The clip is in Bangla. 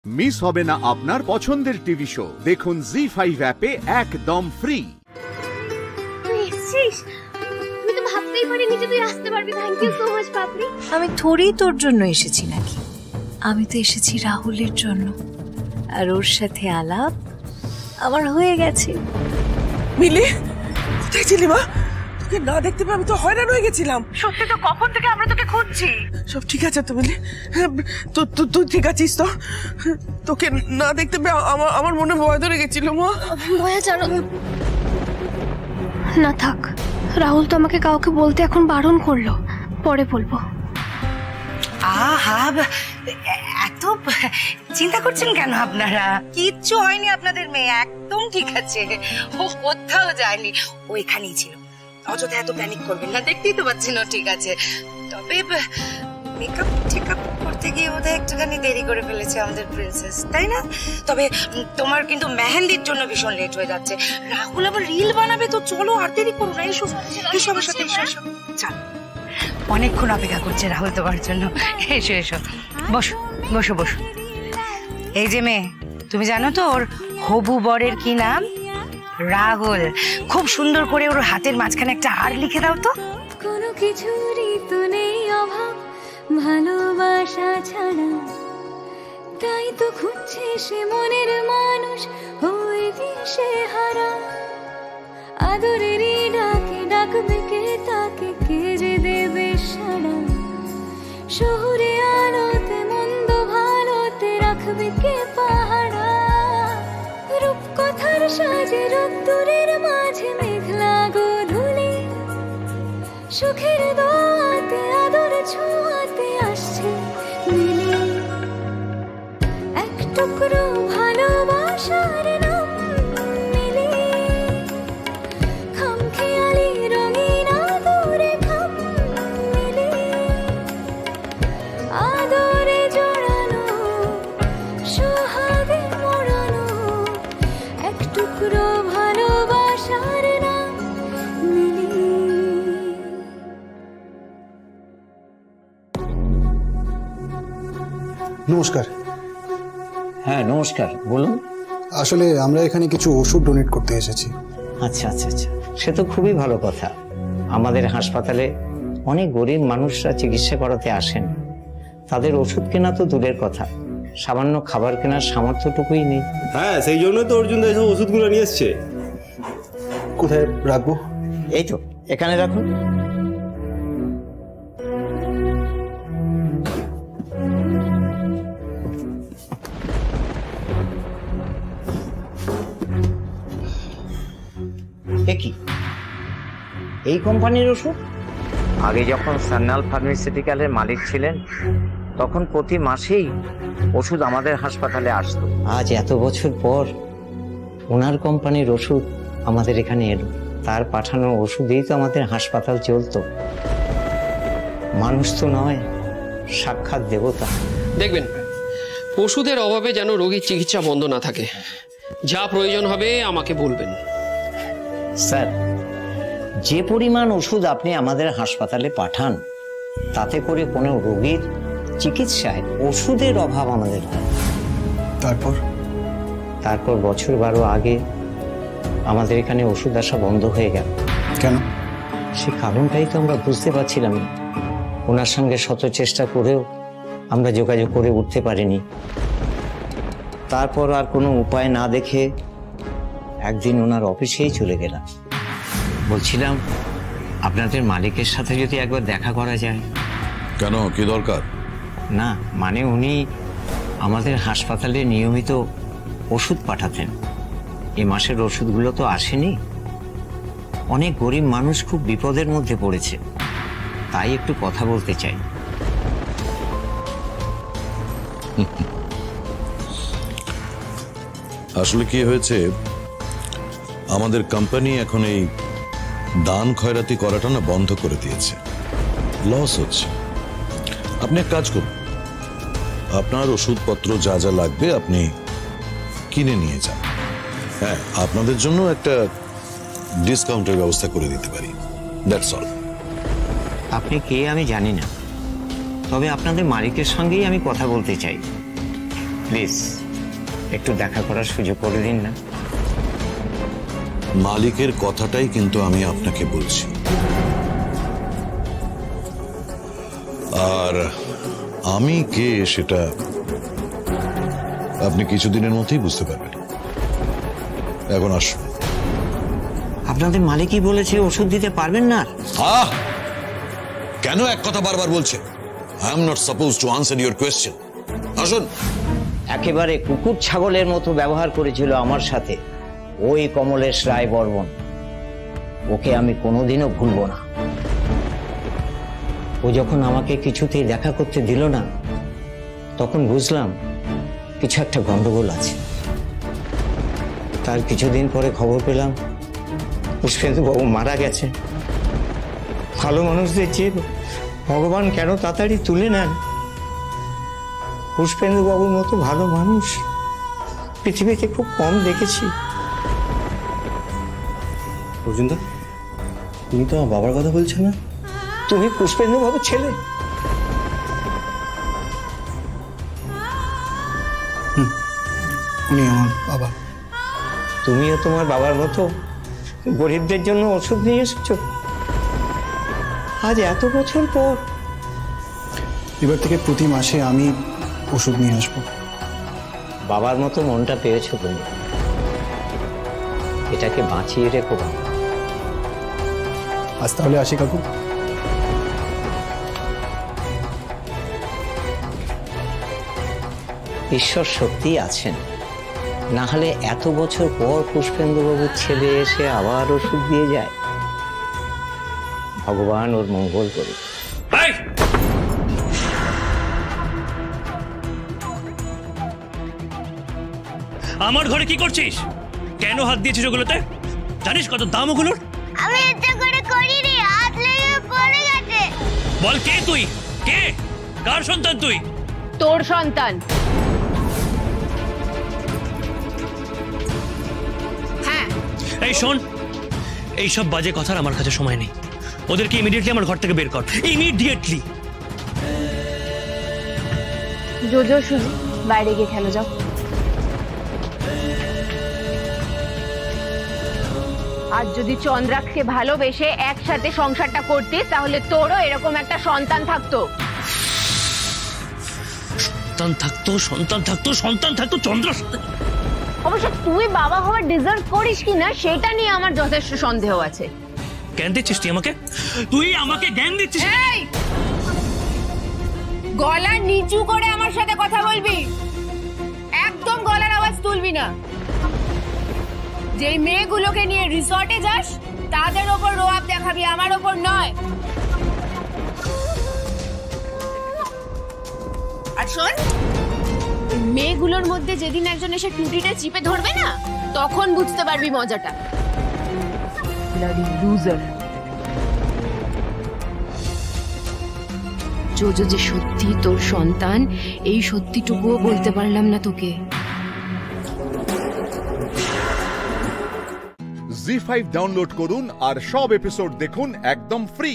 মিস হবে না আপনার পছন্দের টিভি শো। দেখুন জি5 অ্যাপে একদম ফ্রি। তুই এসেছিস? আমি তো ভাবতেই পারিনি যে তুই আসতে পারবি। থ্যাংক ইউ সো মাচ পাপড়ি। আমি থোড়ি তোর জন্য এসেছি নাকি, আমি তো এসেছি রাহুলের জন্য। আর ওর সাথে আলাপ আমার হয়ে গেছে। মিলি, কোথায় ছিলি মা? তোকে না দেখতে পেয়ে আমি তো হয়রান হয়ে গেছিলাম। সত্যি তো, কখন থেকে আমরা তোকে খুঁজছি। সব ঠিক আছে তো মিলি? তুই ঠিক আছিস তো? তোকে না দেখতে পেয়ে আমার মনে ভয় ধরে গেছিল মা। ভয়া জানো না, থাক। রাহুল তো আমাকে কাউকে বলতে এখন বারণ করলো, পরে বলবো। আহা, এত চিন্তা করছেন কেন আপনারা? কিচ্ছু হয়নি আপনাদের মেয়ে, একদম ঠিক আছে। ও কোথাও যায়নি, ও এখানেই ছিল। অযথা এত প্যানিক করবেন না, দেখতেই তো পাচ্ছেন ও ঠিক আছে। তবে মেকআপ টেকআপ করতে গিয়ে বোধহয় একটুখানি দেরি করে ফেলেছে আমাদের প্রিন্সেস, তাই না? তবে তোমার কিন্তু মেহেন্দির জন্য ভীষণ লেট হয়ে যাচ্ছে। রাহুল আবার রিল বানাবে, তো চলো আর দেরি করো না। এসো আমার সাথে, এসো। চল, অনেকক্ষণ অপেক্ষা করছে রাহুল তোমার জন্য। এসো এসো, বসো বসো বসো। এই যে মেয়ে, তুমি জানো তো ওর হবু বরের কি নাম? রাহুল। খুব সুন্দর করে ওর হাতের মাঝখানে একটা হার লিখে দাও তো। কোনো কিছুরই তো নেই অভাব ভালোবাসা ছাড়া, তাই তো খুঁজছে সে মনের মানুষ হয়ে দিশে হারা। আদরেরই ডাকে ডাকবে কে তাকে, কে যে দেবে সাড়া। শহুরে আলোতে মন্দ ভালোতে রাখবে কে পাহারা। রূপকথার সাজে রোদ্দুরের মাঝে মেঘলা গোধূলি, সুখের দোয়াতে আদর ছোঁয়াতে আসছে মিলি। এক টুকরো ভালোবাসার নাম মিলি, খামখেয়ালি রঙিন আদরে খাম মিলি। আদরে জড়ানো, সোহাগে মোড়ানো, এক টুকরো ভালোবাসার নাম মিলি। নমস্কার। হ্যাঁ নমস্কার, বলুন। আসলে আমরা এখানে কিছু ওষুধ ডোনেট করতে এসেছি। আচ্ছা আচ্ছা আচ্ছা, সে তো খুবই ভালো কথা। আমাদের হাসপাতালে অনেক গরিব মানুষরা চিকিৎসা করাতে আসেন। তাদের ওষুধ কেনা তো দূরের কথা, সামান্য খাবার কেনার সামর্থ্যটুকুই নেই। হ্যাঁ, সেই জন্য তো অর্জুন দা এসব ওষুধগুলো নিয়ে এসছে। কোথায় রাখবো? এই তো এখানে রাখুন। কি এই কোম্পানির ওষুধ? আগে যখন সান্যাল ফার্মাসিউটিক্যালের মালিক ছিলেন তখন প্রতি মাসেই ওষুধ আমাদের হাসপাতালে আসতো। আজ এত বছর পর ওনার কোম্পানির ওষুধ আমাদের এখানে এলো। তার পাঠানো ওষুধেই তো আমাদের হাসপাতাল চলতো। মানুষ তো নয়, সাক্ষাৎ দেবতা। দেখবেন ওষুধের অভাবে যেন রোগীর চিকিৎসা বন্ধ না থাকে। যা প্রয়োজন হবে আমাকে বলবেন। স্যার, যে পরিমাণ ওষুধ আপনি আমাদের হাসপাতালে পাঠান তাতে করে কোনো রোগীর চিকিৎসায় ওষুধের অভাব আমাদের হয়। তারপর বছর 12 আগে আমাদের এখানে ওষুধ আসা বন্ধ হয়ে গেল। কেন? সে কারণটাই তো আমরা বুঝতে পারছিলাম না। ওনার সঙ্গে শত চেষ্টা করেও আমরা যোগাযোগ করে উঠতে পারিনি। তারপর আর কোনো উপায় না দেখে একদিন ওনার অফিসেই চলে গেলাম। বলছিলাম আপনাদের মালিকের সাথে যদি একবার দেখা করা যায়। কেন, কি দরকার? না মানে উনি আমাদের হাসপাতালে নিয়মিত ওষুধ পাঠাতেন। এই মাসের ওষুধগুলো তো আসেনি। অনেক গরিব মানুষ খুব বিপদের মধ্যে পড়েছে, তাই একটু কথা বলতে চাই। আসলে কি হয়েছে, আমাদের কোম্পানি এখন এই দান খয়রাতি করাটা না বন্ধ করে দিয়েছে। লস হচ্ছে। আপনি এক কাজ করুন, আপনার ওষুধপত্র যা যা লাগবে আপনি কিনে নিয়ে যান। হ্যাঁ, আপনাদের জন্য একটা ডিসকাউন্টের ব্যবস্থা করে দিতে পারি। That's all. আপনি কে আমি জানি না, তবে আপনাদের মালিকের সঙ্গেই আমি কথা বলতে চাই। প্লিজ একটু দেখা করার সুযোগ করে দিন না। মালিকের কথাটাই কিন্তু আমি আপনাকে বলছি, আর আমি কে সেটা আপনি কিছুদিনের মধ্যেই বুঝতে পারবেন। এখন আসুন। আপনাদের মালিকই বলেছে ওষুধ দিতে পারবেন না। কেন এক কথা বারবার বলছেন? I am not suppose two answer your question. আসুন। একেবারে কুকুর ছাগলের মতো ব্যবহার করেছিল আমার সাথে ওই কমলেশ রায় বর্মন। ওকে আমি কোনোদিনও ভুলবো না। ও যখন আমাকে কিছুতেই দেখা করতে দিল না, তখন বুঝলাম কিছু একটা গন্ডগোল আছে। তার কিছুদিন পরে খবর পেলাম পুষ্পেন্দু বাবু মারা গেছে। ভালো মানুষদের যে ভগবান কেন তাড়াতাড়ি তুলে নেন। পুষ্পেন্দু বাবুর মতো ভালো মানুষ পৃথিবীতে খুব কম দেখেছি। অর্জুনদা, তুমি তো আমার বাবার কথা বলছো না? তুমি পুষ্পেন্দু বাবুর ছেলে। উনি আমার বাবা। তুমিও তোমার বাবার মতো গরিবদের জন্য ওষুধ নিয়ে এসেছো। আজ এত বছর পর। এবার থেকে প্রতি মাসে আমি ওষুধ নিয়ে আসবো। বাবার মতো মনটা পেয়েছো তুমি, এটাকে বাঁচিয়ে রেখো। আজ তাহলে আসি কাকু। ঈশ্বর সত্যি আছেন, না হলে এত বছর পর পুষ্পেন্দু বাবুর ছেলে এসে আবার ওষুধ দিয়ে যায়। ভগবান ওর মঙ্গল করুক। আমার ঘরে কি করছিস? কেন হাত দিয়েছিস ওগুলোতে? জানিস কত দাম ওগুলোর? আমি এটা করে করিনি, হাত লেগে পড়ে গেছে। বল, কে তুই? কে? কার সন্তান তুই? তোর সন্তান। হ্যাঁ। এই শোন, এইসব বাজে কথার আমার কাছে সময় নেই। ওদেরকে ইমিডিয়েটলি আমার ঘর থেকে বের কর, ইমিডিয়েটলি। জোজো শুধু বাইরে গিয়ে খেলো, যাও। আজ যদি চন্দ্রাক্ষকে ভালোবেসে একসাথে সংসারটা করতিস, তাহলে তোরও এরকম একটা সন্তান থাকতো। সন্তান থাকতো চন্দ্রার সাথে। অবশ্য তুই বাবা হওয়ার ডিজার্ভ করিস কিনা সেটা নিয়ে আমার যথেষ্ট সন্দেহ আছে। জ্ঞান দিচ্ছিস তুই আমাকে? তুই আমাকে জ্ঞান দিচ্ছিস? গলা নিচু করে আমার সাথে কথা বলবি, একদম গলার আওয়াজ তুলবি না। যেই মেয়েগুলোকে নিয়ে রিসর্টে যাস তাদের ওপর রোয়াব দেখাবি, আমার ওপর নয়। আর শোন, মেয়েগুলোর মধ্যে যেদিন একজন এসে টুটিটা চিপে ধরবে না, তখন বুঝতে পারবি মজাটা। Bloody loser. জোজো যে সত্যি তোর সন্তান, এই সত্যিটুকুও বলতে পারলাম না তোকে। জি5 ডাউনলোড করুন আর সব এপিসোড দেখুন একদম ফ্রি।